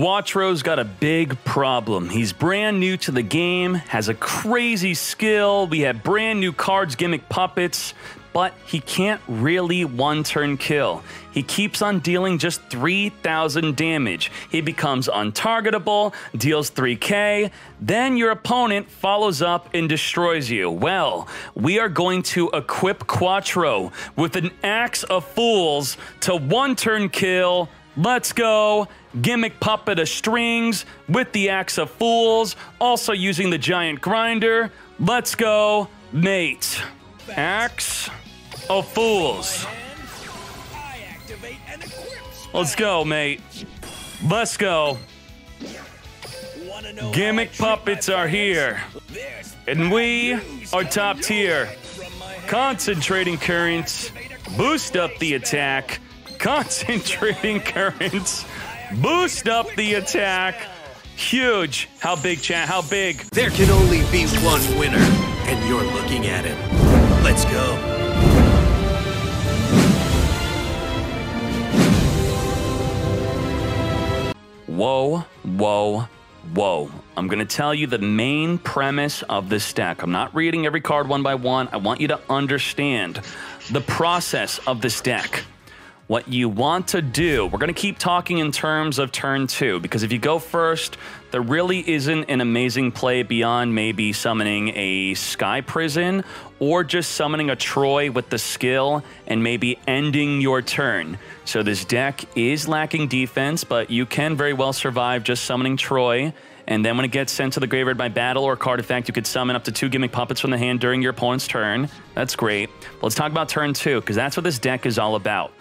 Quattro's got a big problem. He's brand new to the game, has a crazy skill, we have brand new cards, gimmick puppets, but he can't really one-turn kill. He keeps on dealing just 3,000 damage. He becomes untargetable, deals 3k, then your opponent follows up and destroys you. Well, we are going to equip Quattro with an Axe of Fools to one-turn kill. Let's go. Gimmick puppet of strings with the Axe of Fools, also using the giant grinder. Let's go, mate. Axe of Fools. Let's go, mate. Let's go. Gimmick puppets are here, and we are top tier. Concentrating currents, boost up the attack. Concentrating currents, boost up the attack. Huge. How big, chat? How big? There can only be one winner, and you're looking at him. Let's go. Whoa, whoa, whoa. I'm going to tell you the main premise of this deck. I'm not reading every card one by one. I want you to understand the process of this deck. What you want to do, we're going to keep talking in terms of turn 2, because if you go first, there really isn't an amazing play beyond maybe summoning a Sky Prison or just summoning a Troy with the skill and maybe ending your turn. So this deck is lacking defense, but you can very well survive just summoning Troy. And then when it gets sent to the graveyard by battle or card effect, you could summon up to 2 gimmick puppets from the hand during your opponent's turn. That's great. But let's talk about turn 2, because that's what this deck is all about.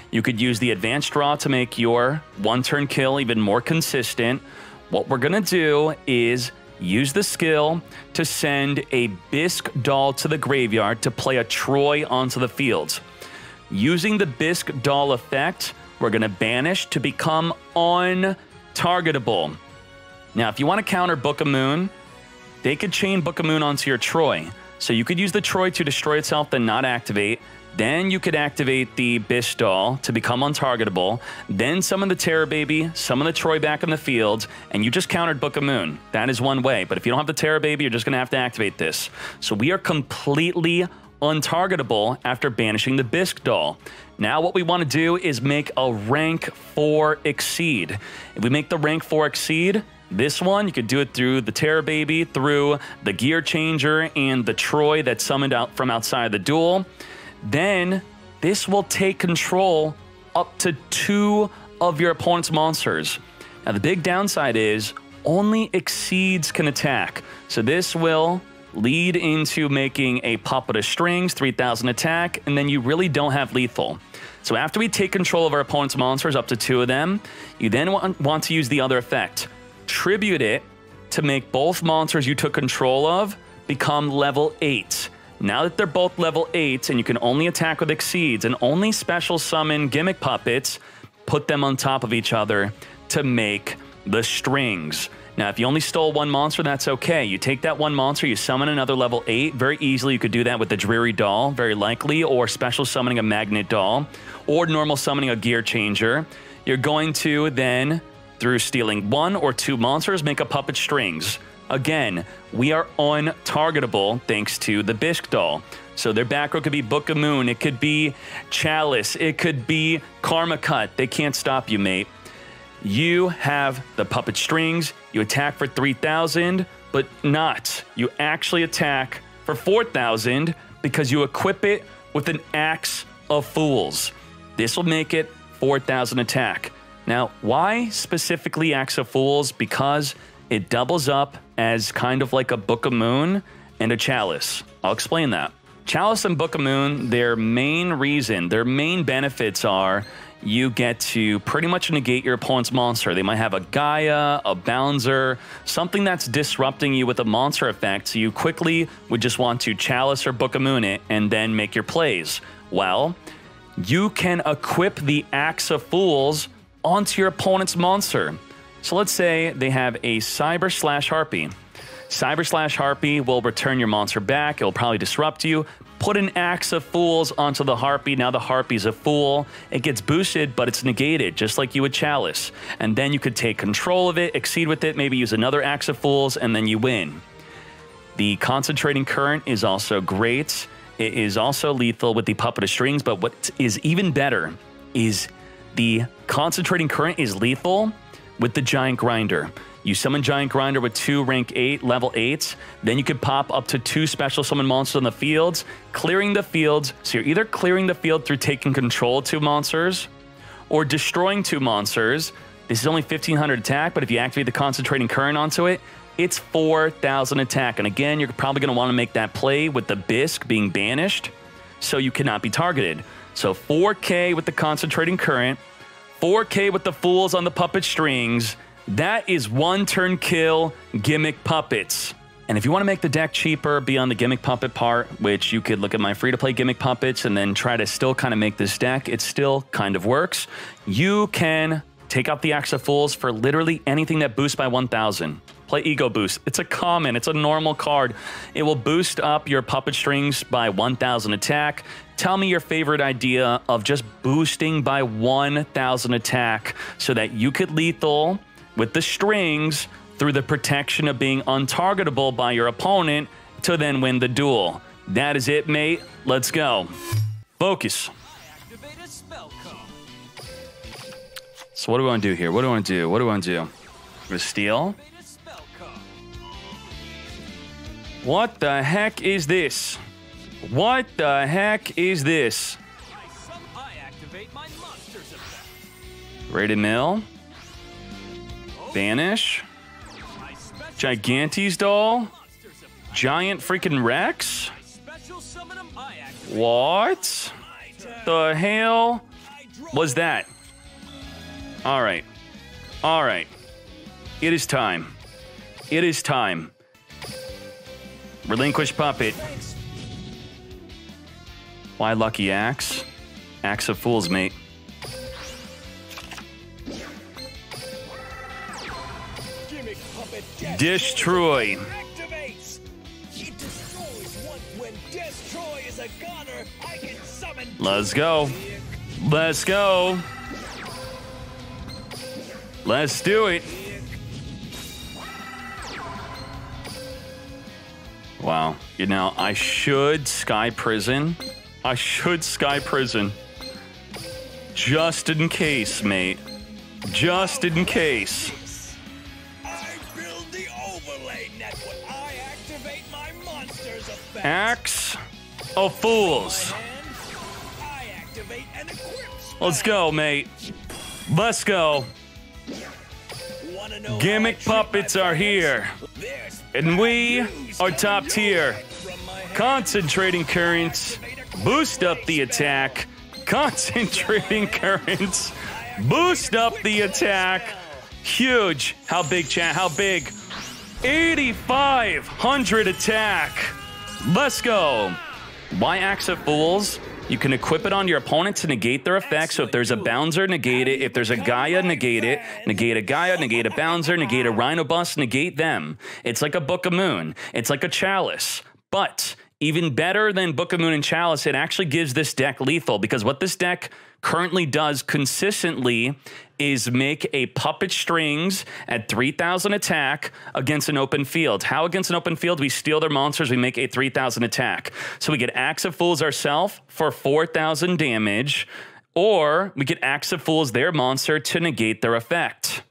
You could use the advanced draw to make your one-turn kill even more consistent. What we're going to do is use the skill to send a Bisque Doll to the graveyard to play a Troy onto the field. Using the Bisque Doll effect, we're going to banish to become untargetable. Now, if you want to counter Book of Moon, they could chain Book of Moon onto your Troy. So you could use the Troy to destroy itself, then not activate. Then you could activate the Bisque Doll to become untargetable. Then summon the Terror Baby, summon the Troy back in the field, and you just countered Book of Moon. That is one way. But if you don't have the Terror Baby, you're just going to have to activate this. So we are completely untargetable after banishing the Bisque Doll. Now what we want to do is make a rank 4 Exceed. If we make the rank 4 Exceed, this one, you could do it through the Terror Baby, through the Gear Changer, and the Troy that's summoned out from outside the duel. Then this will take control up to 2 of your opponent's monsters. Now the big downside is only Exceeds can attack. So this will lead into making a Puppet of Strings, 3,000 attack, and then you really don't have lethal. So after we take control of our opponent's monsters, up to 2 of them, you then want to use the other effect. Tribute it to make both monsters you took control of become level 8. Now that they're both level 8 and you can only attack with Exceeds and only special summon gimmick puppets, put them on top of each other to make the strings. Now, if you only stole 1 monster, that's okay. You take that 1 monster, you summon another level 8. Very easily, you could do that with the Dreary Doll, very likely, or special summoning a Magnet Doll, or normal summoning a Gear Changer. You're going to then, through stealing 1 or 2 monsters, make a Puppet Strings. Again, we are untargetable thanks to the Bisque Doll. So their back row could be Book of Moon, it could be Chalice, it could be Karma Cut. They can't stop you, mate. You have the Puppet Strings, you attack for 3,000, but not. You actually attack for 4,000 because you equip it with an Axe of Fools. This will make it 4,000 attack. Now, why specifically Axe of Fools? Because it doubles up as kind of like a Book of Moon and a Chalice. I'll explain that. Chalice and Book of Moon, their main reason, their main benefits are you get to pretty much negate your opponent's monster. They might have a Gaia, a Bouncer, something that's disrupting you with a monster effect, so you quickly would just want to Chalice or Book of Moon it and then make your plays. Well, you can equip the Axe of Fools onto your opponent's monster. So let's say they have a Cyber/Harpy. Cyber/Harpy will return your monster back. It'll probably disrupt you, Put an Axe of Fools onto the Harpy. Now the Harpy's a fool. It gets boosted, but it's negated, just like you would Chalice. And then you could take control of it, exceed with it, maybe use another Axe of Fools, and then you win. The Concentrating Current is also great. It is also lethal with the Puppet of Strings, but what is even better is the Concentrating Current is lethal with the Giant Grinder. You summon Giant Grinder with 2 rank 8, level 8s. Then you could pop up to 2 special summon monsters on the fields, clearing the fields. So you're either clearing the field through taking control of 2 monsters or destroying 2 monsters. This is only 1500 attack, but if you activate the Concentrating Current onto it, it's 4000 attack. And again, you're probably going to want to make that play with the Bisque being banished, so you cannot be targeted. So 4K with the Concentrating Current, 4K with the Fools on the Puppet Strings. That is 1-turn kill Gimmick Puppets. And if you want to make the deck cheaper beyond the Gimmick Puppet part, which you could look at my free-to-play Gimmick Puppets and then try to still kind of make this deck, it still kind of works. You can take out the Axe of Fools for literally anything that boosts by 1000. Play Ego Boost. It's a common, it's a normal card. It will boost up your Puppet Strings by 1000 attack. Tell me your favorite idea of just boosting by 1000 attack so that you could lethal with the strings through the protection of being untargetable by your opponent to then win the duel. That is it, mate. Let's go. Focus. So what do we want to do here? What do we want to do? What do we want to do? We're going to steal. What the heck is this? What the heck is this? Rated Mill. Banish. Gigantes Doll. Giant freaking Rex. What the hell was that? All right. All right. It is time. It is time. Relinquish Puppet. Why Lucky Axe? Axe of Fools, mate. Destroy. Let's go. Let's go. Let's do it. Wow. You know, I should Sky Prison. I should Sky Prison. Just in case, mate. Just in case. Axe of Fools. Let's go, mate. Let's go. Gimmick Puppets are here. And we are top tier. Concentrating Currents. Boost up the attack. Concentrating Currents. Boost up the attack. Huge. How big, chat? How big? 8,500 attack. Let's go. Why Axe of Fools? You can equip it on your opponent to negate their effects. So if there's a Bouncer, negate it. If there's a Gaia, negate it. Negate a Gaia, negate a Bouncer, negate a Rhino Bust, negate them. It's like a Book of Moon. It's like a Chalice. But even better than Book of Moon and Chalice, it actually gives this deck lethal, because what this deck currently does consistently is make a Puppet Strings at 3,000 attack against an open field. How against an open field? We steal their monsters, we make a 3,000 attack. So we get Axe of Fools ourselves for 4,000 damage, or we get Axe of Fools their monster to negate their effect.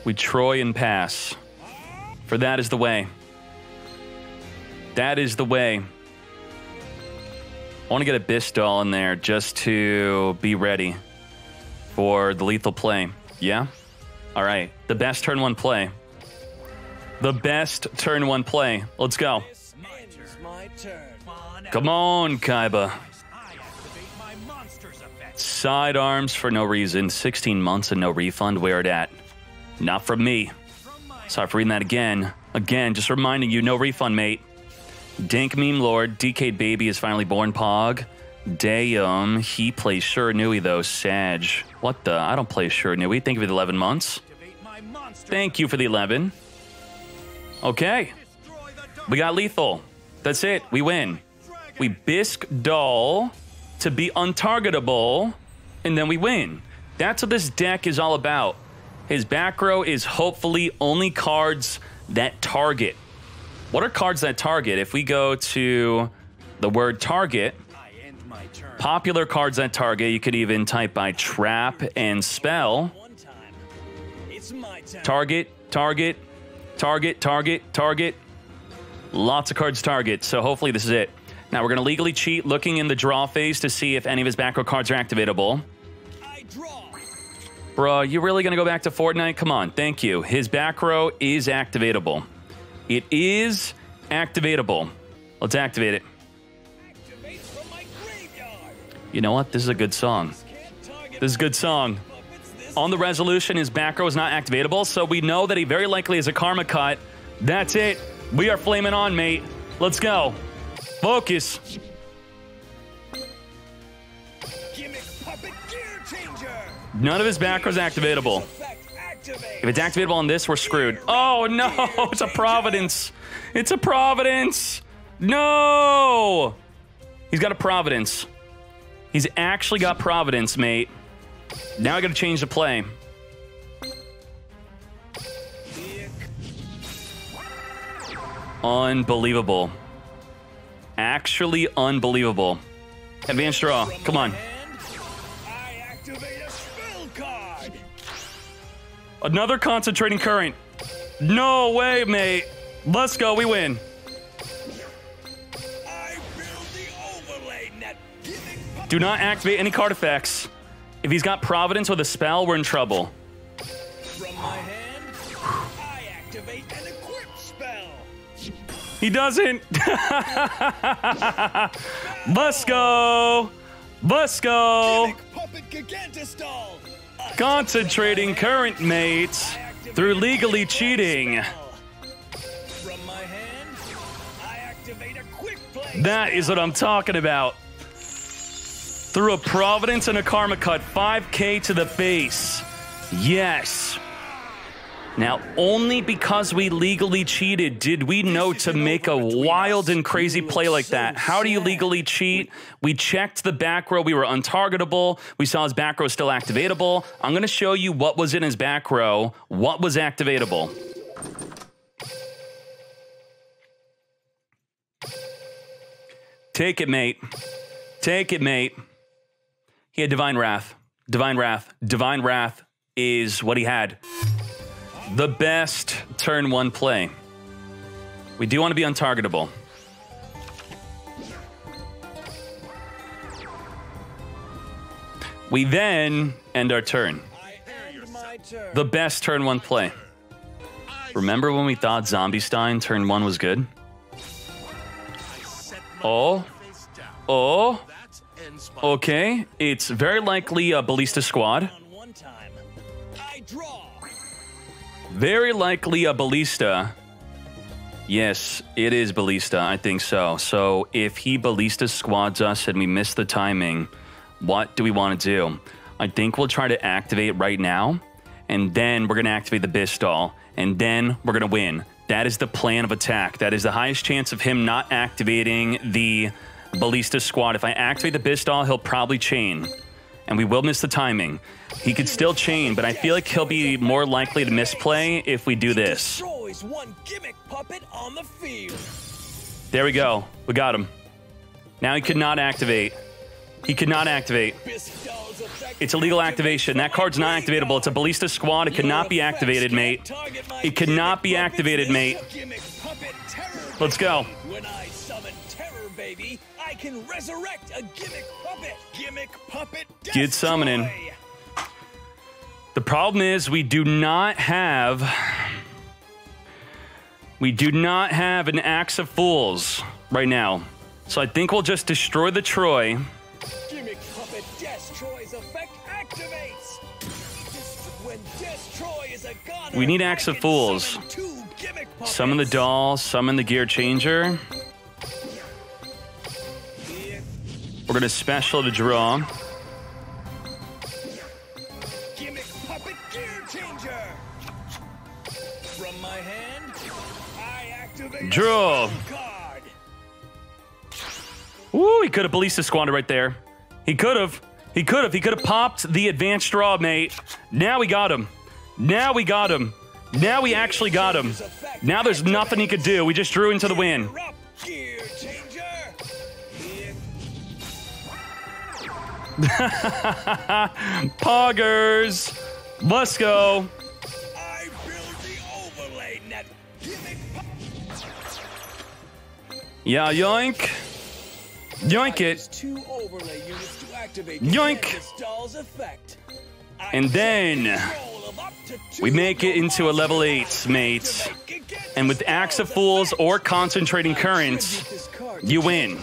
We Troy and pass. For that is the way. That is the way. I want to get a Bisque Doll in there just to be ready for the lethal play. Yeah? All right. The best turn one play. The best turn one play. Let's go. Come on, Kaiba. Sidearms for no reason. 16 months and no refund. Where it at? Not from me. Sorry for reading that again. Again, just reminding you, no refund, mate. Dank Meme Lord, DK Baby is finally born, Pog. Damn, he plays Shiranui though, Sag. What the? I don't play Shiranui. Thank you for the 11 months. Thank you for the 11. Okay. We got lethal. That's it. We win. We bisque doll to be untargetable, and then we win. That's what this deck is all about. His back row is hopefully only cards that target. What are cards that target? If we go to the word target, popular cards that target, you could even type by trap and spell. Target, target, target, target, target. Lots of cards target, so hopefully this is it. Now we're going to legally cheat, looking in the draw phase to see if any of his back row cards are activatable. Bro, you really going to go back to Fortnite? Come on, thank you. His back row is activatable. It is activatable. Let's activate it. You know what? This is a good song. This is a good song. On the resolution, his back row is not activatable, so we know that he very likely is a Karma Cut. That's it. We are flaming on, mate. Let's go. Focus. None of his back row is activatable. If it's activatable on this, we're screwed. Oh, no. It's a Providence. It's a Providence. No. He's got a Providence. He's actually got Providence, mate. Now I got to change the play. Unbelievable. Actually unbelievable. Advanced draw. Come on. Another concentrating current. No way, mate. Let's go. We win. Do not activate any card effects. If he's got Providence with a spell, we're in trouble. From my hand, I activate an equip spell. He doesn't. Let's go. Let's go. Concentrating current, mates, through legally cheating. From my hand, I activate a quick play. That is what I'm talking about. Through a Providence and a Karma Cut, 5K to the face. Yes. Now, only because we legally cheated did we know to make a wild and crazy play like that. How do you legally cheat? We checked the back row. We were untargetable. We saw his back row still activatable. I'm going to show you what was in his back row, what was activatable. Take it, mate. Take it, mate. He had Divine Wrath. Divine Wrath. Divine Wrath is what he had. The best turn one play. We do want to be untargetable. We then end our turn. The best turn one play. Remember when we thought Zombiestein turn one was good? Oh. Oh. Okay. It's very likely a Ballista Squad. Very likely a Ballista. Yes, it is Ballista. I think so. So if he Ballista squads us and we miss the timing, what do we want to do? I think we'll try to activate right now, and then we're going to activate the Bistol, and then we're going to win. That is the plan of attack. That is the highest chance of him not activating the Ballista Squad. If I activate the Bistol, he'll probably chain, and we will miss the timing. He could still chain, but I feel like he'll be more likely to misplay if we do this. There we go. We got him. Now he could not activate. He could not activate. It's a legal activation. That card's not activatable. It's a Ballista Squad. It cannot be activated, mate. It cannot be activated, mate. Let's go. When I summon terror, baby, I can resurrect a gimmick puppet. Gimmick puppet. Good summoning. The problem is we do not have an Axe of Fools right now. So I think we'll just destroy the Troy. Gimmick puppet Destroy's effect activates. When Destroy is a god, we need Axe of Fools. Summon the doll, summon the Gear Changer. We're gonna special to draw. Draw. Ooh, he could have Ballista Squander right there. He could have. He could have. He could have popped the advanced draw, mate. Now we got him. Now we got him. Now we actually got him. Now there's nothing he could do. We just drew into the win. Poggers. Let's go. Yeah, yoink. Yoink it. Yoink. And then we make it into a level 8, mates. And with Axe of Fools or Concentrating Currents, you win.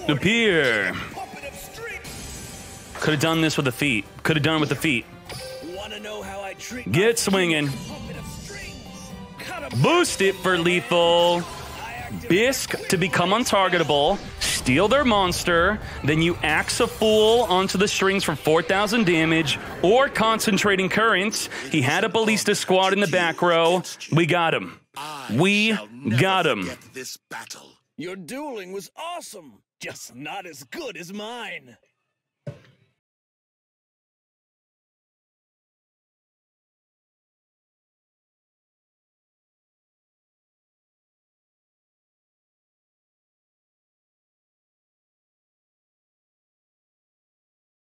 Appear. Could have done this with the feet. Could have done it with the feet. Get swinging. Boost it for lethal. Bisque to become untargetable. Steal their monster. Then you Axe a Fool onto the strings for 4,000 damage. Or Concentrating Currents. He had a Ballista Squad in the back row. We got him. We got him. Your dueling was awesome. Just not as good as mine.